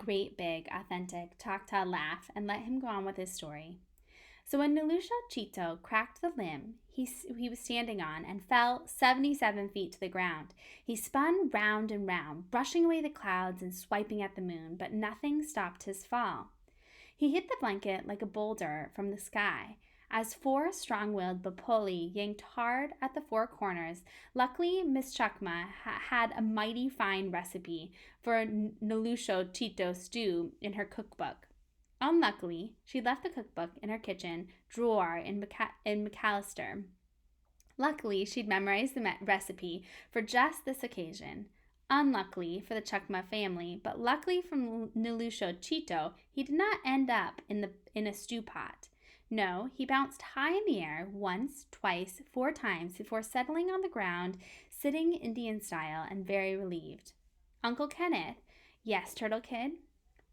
great big, authentic Choctaw laugh and let him go on with his story. So when Nuluso Chito cracked the limb he was standing on and fell 77 feet to the ground, he spun round and round, brushing away the clouds and swiping at the moon, but nothing stopped his fall. He hit the blanket like a boulder from the sky. As 4 strong-willed Bapoli yanked hard at the 4 corners, luckily Miss Chakma had a mighty fine recipe for Nuluso Chito stew in her cookbook. Unluckily, she left the cookbook in her kitchen drawer in McAllister. Luckily, she'd memorized the recipe for just this occasion. Unluckily for the Chakma family, but luckily for Nuluso Chito, he did not end up in a stew pot. No, he bounced high in the air once, twice, 4 times before settling on the ground, sitting Indian style and very relieved. Uncle Kenneth, yes, Turtle Kid?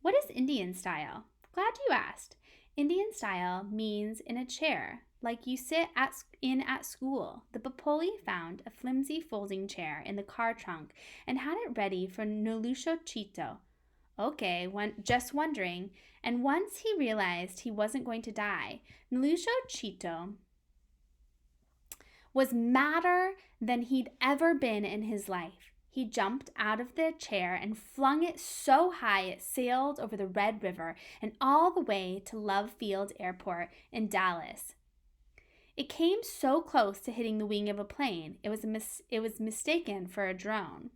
What is Indian style? Glad you asked. Indian style means in a chair, like you sit at school. The Bapoli found a flimsy folding chair in the car trunk and had it ready for Nuluso Chito. Okay, just wondering. And once he realized he wasn't going to die, Nuluso Chito was madder than he'd ever been in his life. He jumped out of the chair and flung it so high it sailed over the Red River and all the way to Love Field Airport in Dallas. It came so close to hitting the wing of a plane, it was mistaken for a drone.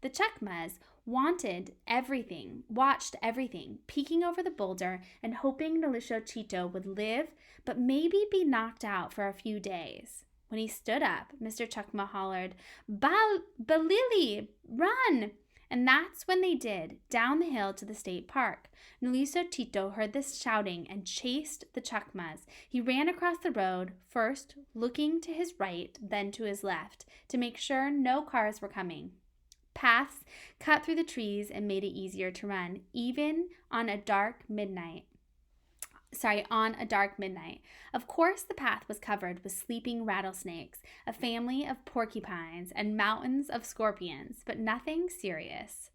The Chakmas watched everything, peeking over the boulder and hoping Nuluso Chito would live, but maybe be knocked out for a few days. When he stood up, Mr. Chakma hollered, "Balili, run!" And that's when they did, down the hill to the state park. Nuluso Chito heard this shouting and chased the Chakmas. He ran across the road, first looking to his right, then to his left, to make sure no cars were coming. Paths cut through the trees and made it easier to run, even on a dark midnight. Of course, the path was covered with sleeping rattlesnakes, a family of porcupines, and mountains of scorpions, but nothing serious.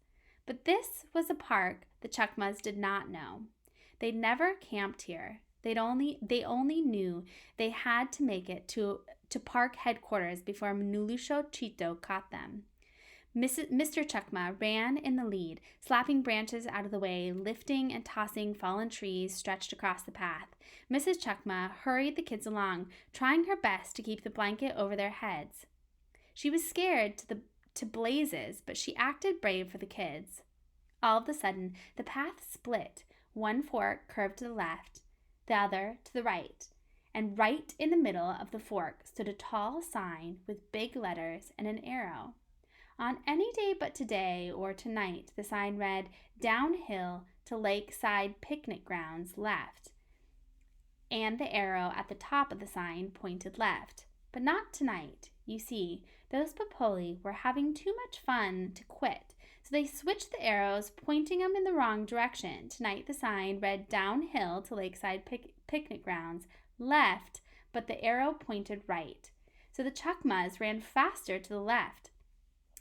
But this was a park the Chakmas did not know. They'd never camped here. They only knew they had to make it to park headquarters before Nuluso Chito caught them. Mr. Chakma ran in the lead, slapping branches out of the way, lifting and tossing fallen trees stretched across the path. Mrs. Chakma hurried the kids along, trying her best to keep the blanket over their heads. She was scared to blazes, but she acted brave for the kids. All of a sudden, the path split. One fork curved to the left, the other to the right, and right in the middle of the fork stood a tall sign with big letters and an arrow. On any day but today or tonight, the sign read, "Downhill to Lakeside Picnic Grounds left," and the arrow at the top of the sign pointed left. But not tonight. You see, those Bapoli were having too much fun to quit, so they switched the arrows, pointing them in the wrong direction. Tonight the sign read, "Downhill to Lakeside Picnic Grounds left," but the arrow pointed right. So the Chakmas ran faster to the left.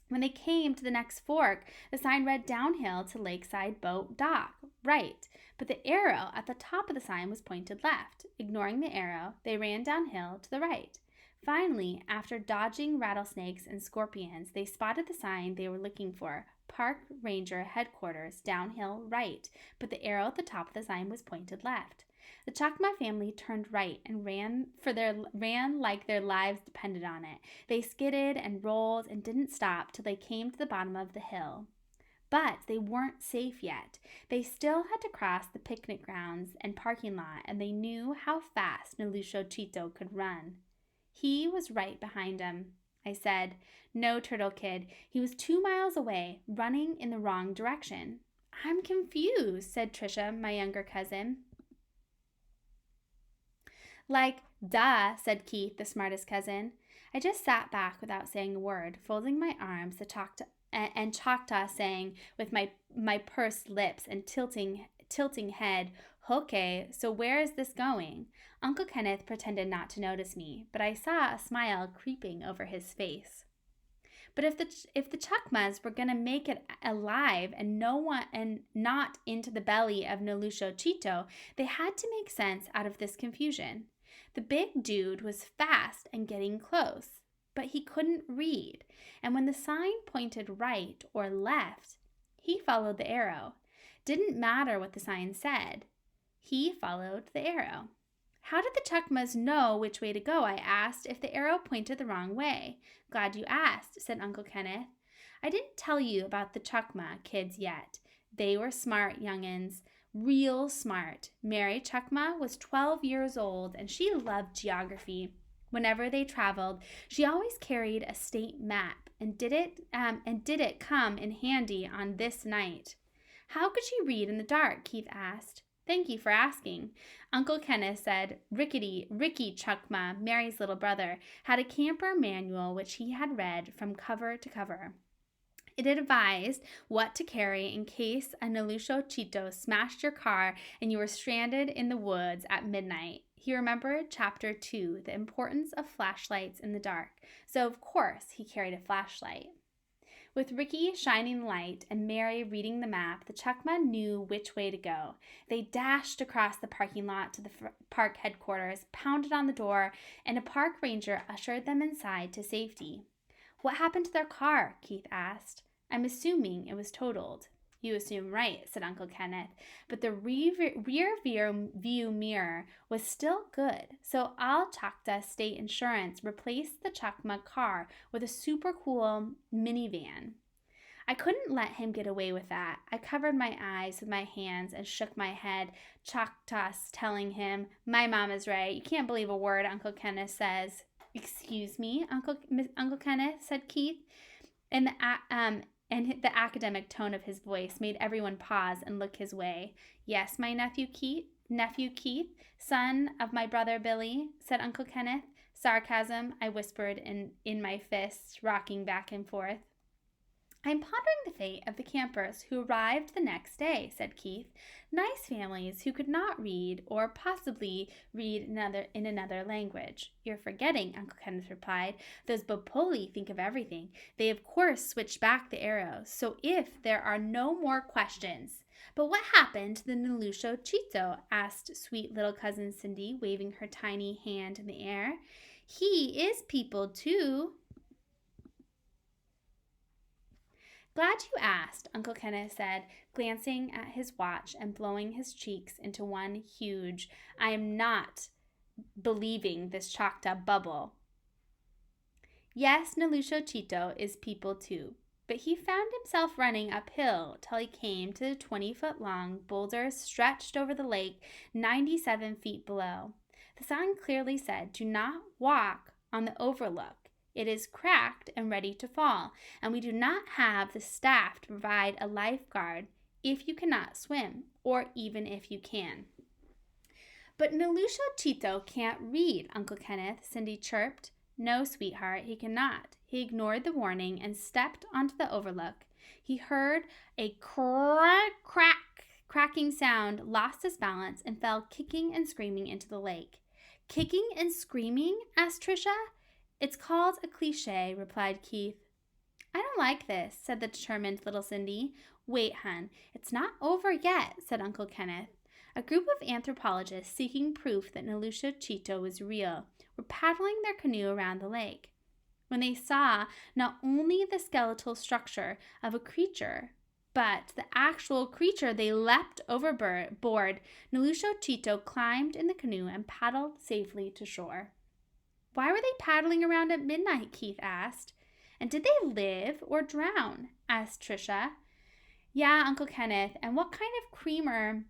When they came to the next fork, the sign read, "Downhill to Lakeside Boat Dock," right, but the arrow at the top of the sign was pointed left. Ignoring the arrow, they ran downhill to the right. Finally, after dodging rattlesnakes and scorpions, they spotted the sign they were looking for, Park Ranger Headquarters, downhill right, but the arrow at the top of the sign was pointed left. The Chakma family turned right and ran like their lives depended on it. They skidded and rolled and didn't stop till they came to the bottom of the hill. But they weren't safe yet. They still had to cross the picnic grounds and parking lot, and they knew how fast Nuluso Chito could run. He was right behind them. I said, "No, Turtle Kid. He was 2 miles away, running in the wrong direction." "I'm confused," said Trisha, my younger cousin. "Like, duh," said Keith, the smartest cousin. I just sat back without saying a word, folding my arms, the Choctaw saying with my pursed lips and tilting head, "Okay, so where is this going?" Uncle Kenneth pretended not to notice me, but I saw a smile creeping over his face. But if the Chakmas were going to make it alive and not into the belly of Nuluso Chito, they had to make sense out of this confusion. The big dude was fast and getting close, but he couldn't read, and when the sign pointed right or left, he followed the arrow. Didn't matter what the sign said. He followed the arrow. How did the Chakmas know which way to go, I asked, if the arrow pointed the wrong way? Glad you asked, said Uncle Kenneth. I didn't tell you about the Chakma kids yet. They were smart youngins, real smart. Mary Chakma was 12 years old, and she loved geography. Whenever they traveled, she always carried a state map, and did it come in handy on this night? How could she read in the dark? Keith asked. Thank you for asking. Uncle Kenneth said Ricky Chakma, Mary's little brother, had a camper manual which he had read from cover to cover. It advised what to carry in case a Nuluso Chito smashed your car and you were stranded in the woods at midnight. He remembered Chapter 2, the importance of flashlights in the dark, so of course he carried a flashlight. With Ricky shining light and Mary reading the map, the Chakma knew which way to go. They dashed across the parking lot to the park headquarters, pounded on the door, and a park ranger ushered them inside to safety. What happened to their car? Keith asked. I'm assuming it was totaled. You assume right, said Uncle Kenneth, but the rear view mirror was still good, so Al Choctaw State Insurance replaced the Chakma car with a super cool minivan. I couldn't let him get away with that. I covered my eyes with my hands and shook my head, Choctaw telling him, my mom is right. You can't believe a word Uncle Kenneth says. Excuse me, Uncle Kenneth, said Keith, and the academic tone of his voice made everyone pause and look his way. Yes, my nephew Keith, son of my brother Billy, said Uncle Kenneth. Sarcasm, I whispered in my fists, rocking back and forth. I'm pondering the fate of the campers who arrived the next day, said Keith. Nice families who could not read or possibly read in another language. You're forgetting, Uncle Kenneth replied. Those Bopoli think of everything. They, of course, switched back the arrows. So if there are no more questions. But what happened to the Nuluso Chito? Asked sweet little cousin Cindy, waving her tiny hand in the air. He is people, too. Glad you asked, Uncle Kenneth said, glancing at his watch and blowing his cheeks into one huge, I am not believing this Choctaw bubble. Yes, Nuluso Chito is people too, but he found himself running uphill till he came to the 20-foot-long boulders stretched over the lake 97 feet below. The sign clearly said, do not walk on the overlook. It is cracked and ready to fall, and we do not have the staff to provide a lifeguard if you cannot swim, or even if you can. But Nuluso Chito can't read, Uncle Kenneth, Cindy chirped. No, sweetheart, he cannot. He ignored the warning and stepped onto the overlook. He heard a cracking sound, lost his balance, and fell kicking and screaming into the lake. Kicking and screaming? Asked Tricia. It's called a cliché, replied Keith. I don't like this, said the determined little Cindy. Wait, hun, it's not over yet, said Uncle Kenneth. A group of anthropologists seeking proof that Nuluso Chito was real were paddling their canoe around the lake. When they saw not only the skeletal structure of a creature, but the actual creature, they leapt overboard. Nuluso Chito climbed in the canoe and paddled safely to shore. Why were they paddling around at midnight? Keith asked. And did they live or drown? Asked Tricia. Yeah, Uncle Kenneth, and what kind of creamer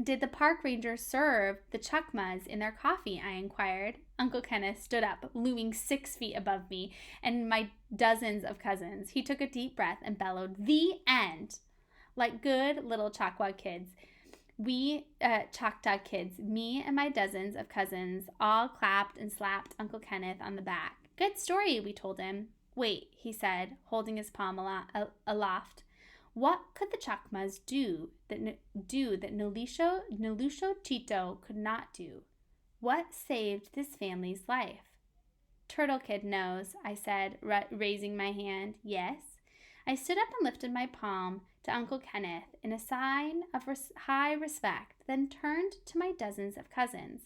did the park ranger serve the Chakmas in their coffee? I inquired. Uncle Kenneth stood up, looming 6 feet above me and my dozens of cousins. He took a deep breath and bellowed, "The end!" Like good little Choctaw kids. We, Choctaw kids, me and my dozens of cousins, all clapped and slapped Uncle Kenneth on the back. Good story, we told him. Wait, he said, holding his palm aloft. What could the Chakmas do that Nuluso Chito could not do? What saved this family's life? Turtle Kid knows, I said, raising my hand. Yes. I stood up and lifted my palm to Uncle Kenneth in a sign of high respect, then turned to my dozens of cousins.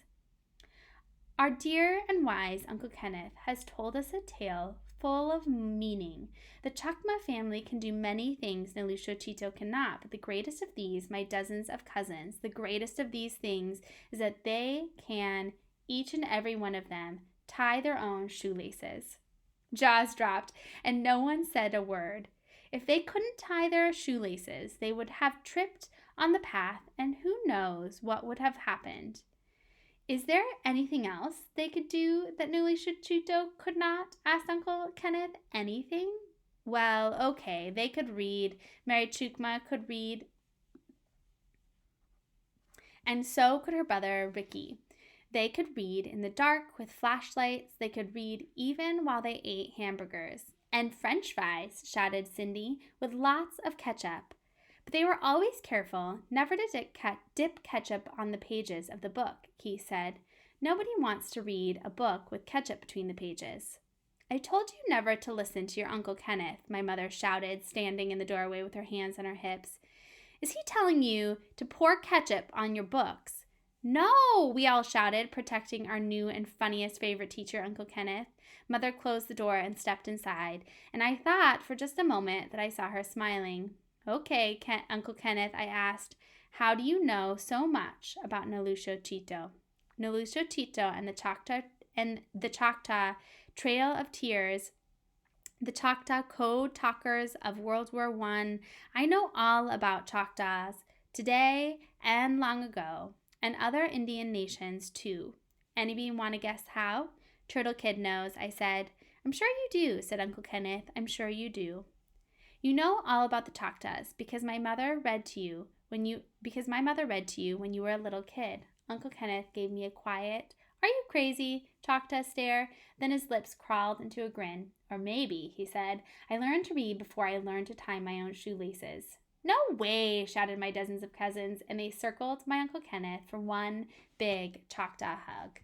Our dear and wise Uncle Kenneth has told us a tale full of meaning. The Chakma family can do many things Nuluso Chito cannot, but the greatest of these, my dozens of cousins, the greatest of these things is that they can, each and every one of them, tie their own shoelaces. Jaws dropped, and no one said a word. If they couldn't tie their shoelaces, they would have tripped on the path, and who knows what would have happened. Is there anything else they could do that Nuluso Chito could not? Asked Uncle Kenneth. Anything? Well, okay, they could read. Mary Chakma could read. And so could her brother Ricky. They could read in the dark with flashlights. They could read even while they ate hamburgers. And French fries, shouted Cindy, with lots of ketchup. But they were always careful never to dip ketchup on the pages of the book, Keith said. Nobody wants to read a book with ketchup between the pages. I told you never to listen to your Uncle Kenneth, my mother shouted, standing in the doorway with her hands on her hips. Is he telling you to pour ketchup on your books? No, we all shouted, protecting our new and funniest favorite teacher, Uncle Kenneth. Mother closed the door and stepped inside, and I thought for just a moment that I saw her smiling. Okay, Uncle Kenneth, I asked, how do you know so much about Nuluso Chito? Nuluso Chito and the Choctaw Trail of Tears, the Choctaw Code Talkers of World War I know all about Choctaws today and long ago, and other Indian nations too. Anybody want to guess how? Turtle Kid knows, I said. I'm sure you do, said Uncle Kenneth. I'm sure you do. You know all about the Choctaws because my mother read to you when you were a little kid. Uncle Kenneth gave me a quiet, "Are you crazy?" Choctaw stare. Then his lips crawled into a grin. Or maybe, he said, I learned to read before I learned to tie my own shoelaces. No way, shouted my dozens of cousins, and they circled my Uncle Kenneth for one big Choctaw hug.